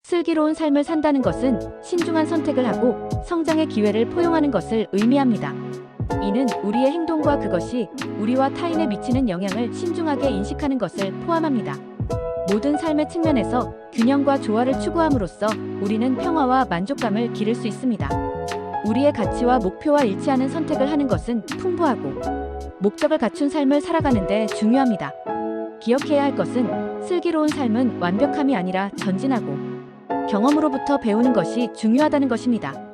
슬기로운 삶을 산다는 것은 신중한 선택을 하고 성장의 기회를 포용하는 것을 의미합니다. 이는 우리의 행동과 그것이 우리와 타인에 미치는 영향을 신중하게 인식하는 것을 포함합니다. 모든 삶의 측면에서 균형과 조화를 추구함으로써 우리는 평화와 만족감을 기를 수 있습니다. 우리의 가치와 목표와 일치하는 선택을 하는 것은 풍부하고 목적을 갖춘 삶을 살아가는 데 중요합니다. 기억해야 할 것은 슬기로운 삶은 완벽함이 아니라 전진하고 경험으로부터 배우는 것이 중요하다는 것입니다.